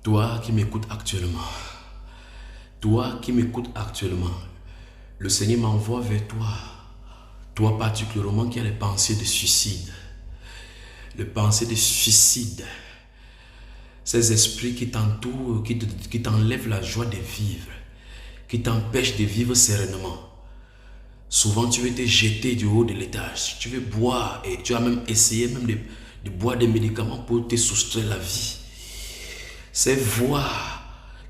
Toi qui m'écoutes actuellement, toi qui m'écoutes actuellement, le Seigneur m'envoie vers toi, toi particulièrement qui as les pensées de suicide, les pensées de suicide, ces esprits qui t'entourent, qui t'enlèvent la joie de vivre, qui t'empêchent de vivre sereinement. Souvent tu veux te jeter du haut de l'étage, tu veux boire et tu as même essayé même de boire des médicaments pour te soustraire la vie. Ces voix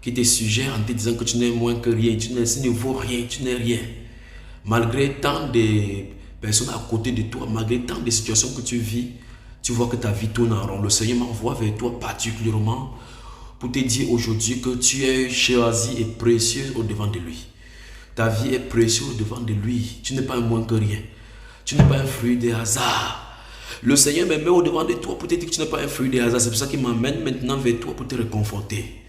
qui te suggèrent en te disant que tu n'es moins que rien, tu ne vaux rien, tu n'es rien. Malgré tant de personnes à côté de toi, malgré tant de situations que tu vis, tu vois que ta vie tourne en rond. Le Seigneur m'envoie vers toi particulièrement pour te dire aujourd'hui que tu es choisi et précieux au devant de lui. Ta vie est précieuse au devant de lui. Tu n'es pas un moins que rien. Tu n'es pas un fruit des hasards. Le Seigneur me met au devant de toi pour te dire que tu n'es pas un fruit des hasards. C'est pour ça qu'il m'emmène maintenant vers toi pour te réconforter,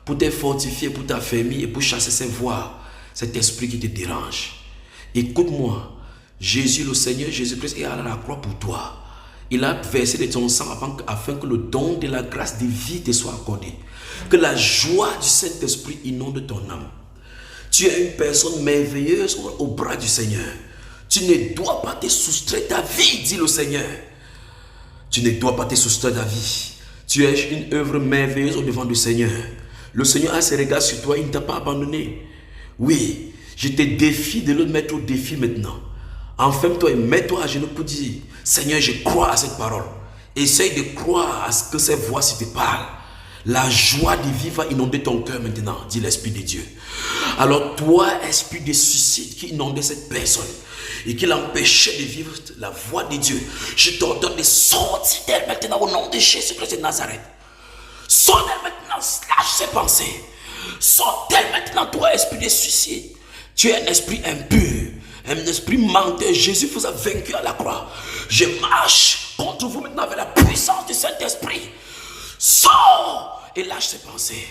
pour te fortifier, pour t'affermir et pour chasser ces voix, cet esprit qui te dérange. Écoute-moi, Jésus le Seigneur, Jésus-Christ est à la croix pour toi. Il a versé de son sang afin que le don de la grâce de vie te soit accordé. Que la joie du Saint-Esprit inonde ton âme. Tu es une personne merveilleuse au bras du Seigneur. Tu ne dois pas te soustraire ta vie, dit le Seigneur. Tu ne dois pas te soustraire ta vie. Tu es une œuvre merveilleuse au devant du Seigneur. Le Seigneur a ses regards sur toi, il ne t'a pas abandonné. Oui, je te défie de le mettre au défi maintenant. Enferme-toi et mets-toi à genoux pour dire, Seigneur, je crois à cette parole. Essaye de croire à ce que ces voix-ci te parlent. La joie de vivre va inonder ton cœur maintenant, dit l'Esprit de Dieu. Alors toi, esprit de suicide qui inondait cette personne et qui l'empêchait de vivre la voix de Dieu, je t'ordonne de sortir d'elle maintenant au nom de Jésus-Christ de Nazareth. Sors d'elle maintenant, lâche ses pensées. Sors d'elle maintenant, toi, esprit de suicide. Tu es un esprit impur, un esprit menteur. Jésus vous a vaincu à la croix. Je marche contre vous maintenant avec la puissance du Saint-Esprit. Sors et lâche ses pensées.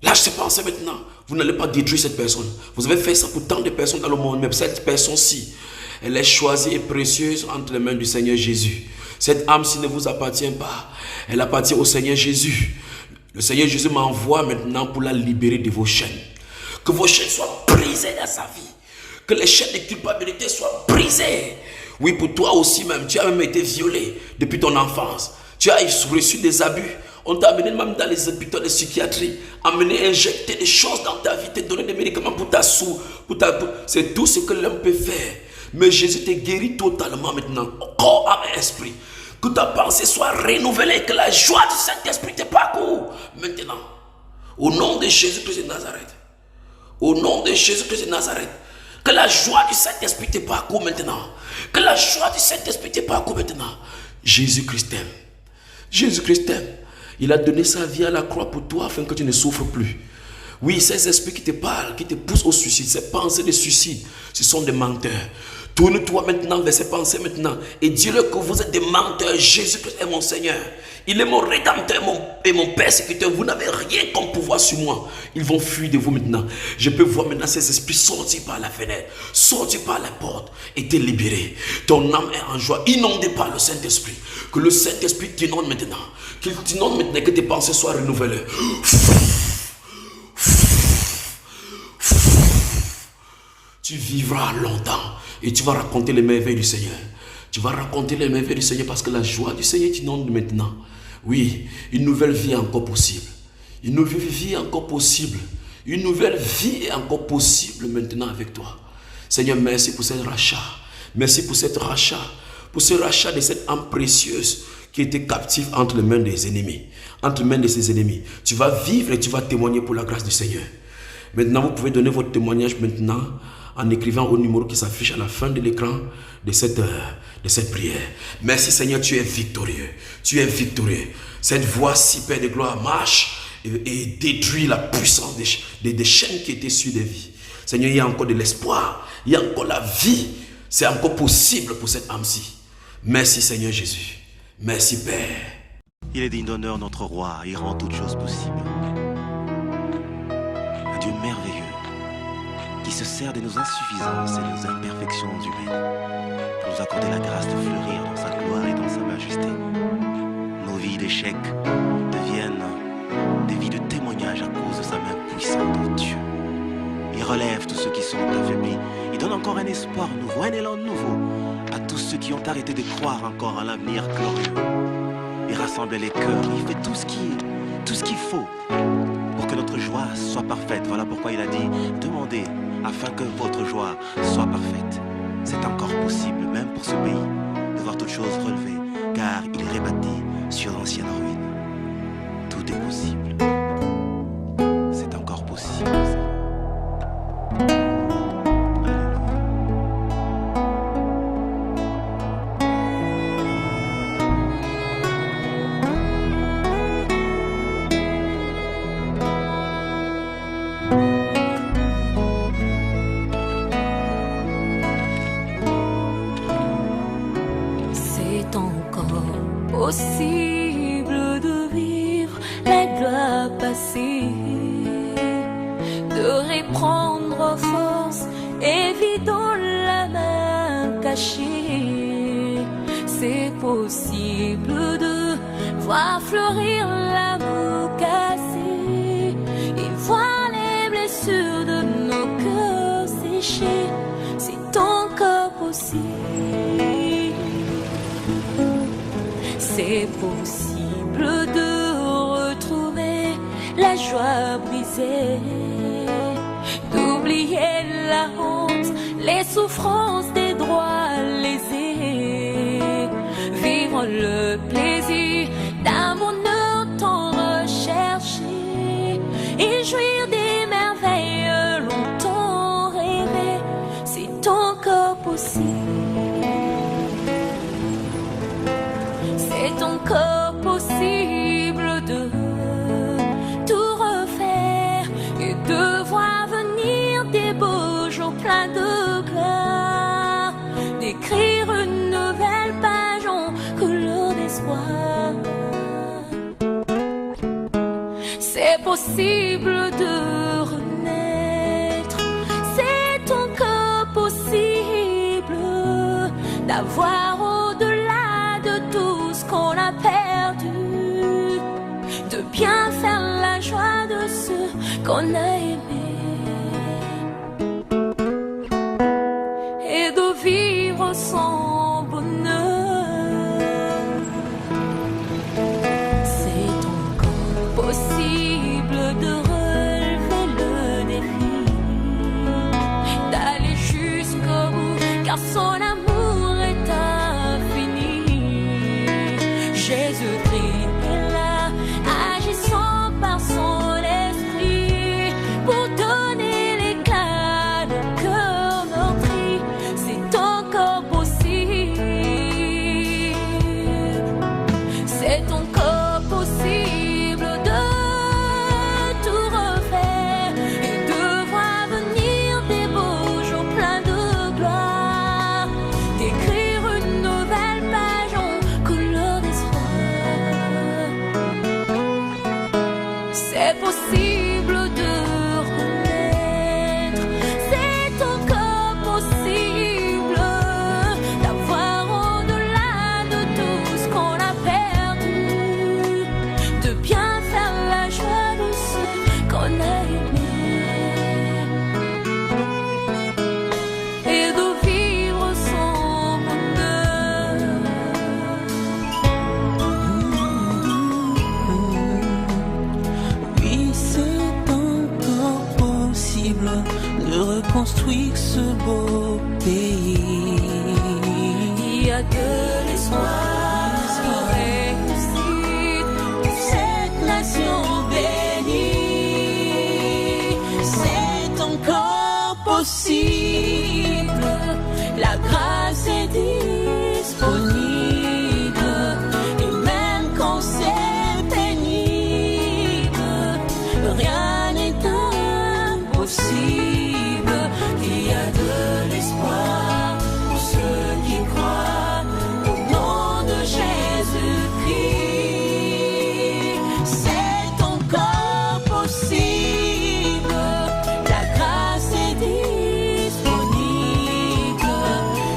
Lâche ses pensées maintenant. Vous n'allez pas détruire cette personne. Vous avez fait ça pour tant de personnes dans le monde, mais cette personne-ci, elle est choisie et précieuse entre les mains du Seigneur Jésus. Cette âme-ci ne vous appartient pas. Elle appartient au Seigneur Jésus. Le Seigneur Jésus m'envoie maintenant pour la libérer de vos chaînes. Que vos chaînes soient brisées dans sa vie. Que les chaînes de culpabilité soient brisées. Oui, pour toi aussi même, tu as même été violé depuis ton enfance. Tu as reçu des abus. On t'a amené même dans les hôpitaux de psychiatrie, amené injecter des choses dans ta vie, te donner des médicaments pour ta sourd. C'est tout ce que l'homme peut faire. Mais Jésus te guérit totalement maintenant, corps, âme et esprit. Que ta pensée soit renouvelée, que la joie du Saint-Esprit te parcourt maintenant. Au nom de Jésus-Christ de Nazareth. Au nom de Jésus-Christ de Nazareth. Que la joie du Saint-Esprit te parcourt maintenant. Que la joie du Saint-Esprit te parcourt maintenant. Jésus-Christ t'aime. Jésus-Christ t'aime. Il a donné sa vie à la croix pour toi afin que tu ne souffres plus. Oui, ces esprits qui te parlent, qui te poussent au suicide, ces pensées de suicide, ce sont des menteurs. Tourne-toi maintenant vers ces pensées maintenant et dis-leur que vous êtes des menteurs. Jésus-Christ est mon Seigneur. Il est mon rédempteur et mon persécuteur. Vous n'avez rien comme pouvoir sur moi. Ils vont fuir de vous maintenant. Je peux voir maintenant ces esprits sortir par la fenêtre, sortir par la porte et te libérer. Ton âme est en joie, inondée par le Saint-Esprit. Que le Saint-Esprit t'inonde maintenant. Qu'il t'inonde maintenant, que tes pensées soient renouvelées. Tu vivras longtemps et tu vas raconter les merveilles du Seigneur. Tu vas raconter les merveilles du Seigneur parce que la joie du Seigneur t'inonde maintenant. Oui, une nouvelle vie est encore possible. Une nouvelle vie est encore possible. Une nouvelle vie est encore possible maintenant avec toi. Seigneur, merci pour ce rachat. Merci pour cette rachat. Pour ce rachat de cette âme précieuse qui était captive entre les mains des ennemis. Entre les mains de ses ennemis. Tu vas vivre et tu vas témoigner pour la grâce du Seigneur. Maintenant, vous pouvez donner votre témoignage maintenant en écrivant au numéro qui s'affiche à la fin de l'écran de cette prière. Merci Seigneur, tu es victorieux. Tu es victorieux. Cette voix-ci, Père de gloire, marche et détruit la puissance des chaînes qui étaient sur des vies. Seigneur, il y a encore de l'espoir. Il y a encore la vie. C'est encore possible pour cette âme-ci. Merci Seigneur Jésus. Merci Père. Il est digne d'honneur notre roi. Il rend toutes choses possibles. Un Dieu merveilleux qui se sert de nos insuffisances et de nos imperfections humaines pour nous accorder la grâce de fleurir dans sa gloire et dans sa majesté. Nos vies d'échecs deviennent des vies de relève tous ceux qui sont affaiblis. Il donne encore un espoir nouveau, un élan nouveau à tous ceux qui ont arrêté de croire encore à l'avenir glorieux. Il rassemble les cœurs, il fait tout ce qu'il faut pour que notre joie soit parfaite. Voilà pourquoi il a dit, demandez afin que votre joie soit parfaite. C'est encore possible, même pour ce pays, de voir toutes choses relevées, car il est rebâti sur l'ancienne ruine. Tout est possible. C'est encore possible. Possible de vivre la gloire passée, de reprendre force et vidant la main cachée. C'est possible de voir fleurir l'amour cassé et voir les blessures de nos cœurs séchés. C'est encore possible. C'est possible de retrouver la joie brisée, d'oublier la honte, les souffrances des droits lésés, vivre le plaisir d'un bonheur tant recherché et jouir des merveilles longtemps rêvées. C'est encore possible. C'est encore possible de tout refaire et de voir venir des beaux jours pleins de gloire, d'écrire une nouvelle page en couleur d'espoir. C'est possible de renaître, c'est encore possible d'avoir au-delà de tout ce qu'on a perdu, de bien faire la joie de ceux qu'on a aimés et de vivre son bonheur. C'est encore possible de relever le défi, d'aller jusqu'au bout, car son amour est infini. Jésus-Christ est là, agissant par son esprit pour donner l'éclat de cœur meurtri. C'est encore possible. C'est encore possible de tout refaire et de voir venir des beaux jours pleins de gloire, d'écrire une nouvelle page en couleur d'espoir. C'est possible de renaître, c'est encore possible d'avoir au-delà de tout ce qu'on a perdu, de bien faire la joie de ceux qu'on a aimés et de vivre son bonheur. Oui, c'est encore possible de reconstruire ce beau pays. Il y a de l'espoir pour réussir cette nation bénie. C'est encore possible, La grâce est disponible et même quand c'est pénible, rien n'est impossible. Il y a de l'espoir pour ceux qui croient au nom de Jésus-Christ. C'est encore possible, la grâce est disponible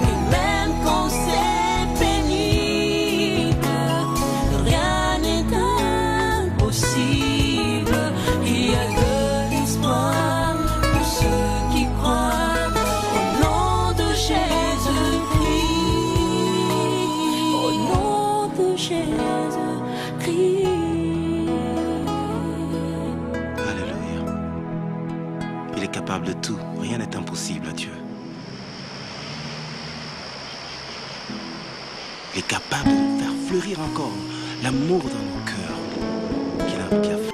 et même quand c'est pénible, rien n'est impossible. Il y a de l'espoir pour ceux capable de tout. Rien n'est impossible à Dieu. Il est capable de faire fleurir encore l'amour dans nos cœurs qu'il a fait